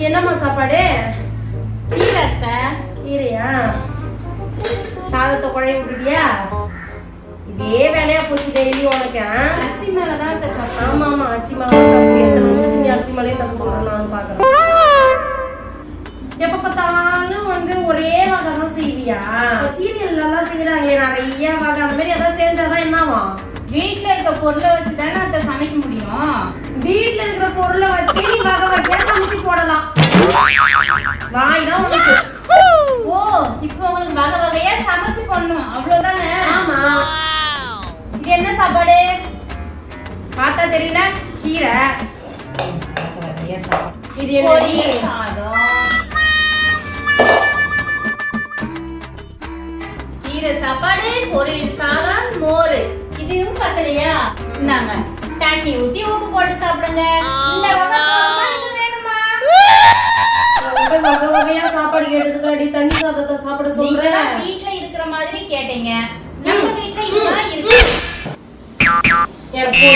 என்னம்மா சாப்பாடு? கீரை அத்தை. கீரையா? சாதத்தை குழைய விட்டுட்டியா? இதே வேலையா போச்சு டெய்லி உனக்கு. அரிசி மேலதான் அத்தை சாப்பிடுறேன். ஆமா ஆமா, அரிசி மேலே தப்பு. எத்தனை நிமிஷத்துக்கு நீ அரிசி மேலேயே தப்பு சொல்றேன் நான் பாக்குறேன். எப்ப பார்த்தாலும் வந்து ஒரே வகை தான் செய்வியா? சீரியல் எல்லாம் செய்யறாங்களே நிறைய வகை, அந்த மாதிரி எதாவது செஞ்சாதான் என்னவா? வீட்டுல இருக்க பொருளை வச்சுதானே அத்தை சமைக்க முடியும். வீட்டுல இருக்கிற பொருளை வச்சு நீ வகை வகையா சமைச்சு போடலாம். வாய் தான் உனக்கு. ஓ, இப்போ உங்களுக்கு வகை வகையா சமைச்சு போடணும் அவ்வளவுதானே? ஆமா. இது என்ன சாப்பாடு? பார்த்தா தெரியல, கீரை. இது என்ன? சாதம், கீரை சாப்பாடு, பொரியல் சாதம், மோர். இதுவும் பத்தலையா? இந்தாங்க தண்ணி ஊத்தி உப்பு போட்டு சாப்பிடுங்க. இந்த வகை வேணுமா? வகை வகையா சாப்பாடு கேட்டதுக்காடி தண்ணி சாதத்தை சாப்பிட சொல்றேன். வீட்டுல இருக்கிற மாதிரி கேட்டீங்க. நம்ம வீட்டுல இதுதான் இருக்கு. எனக்கு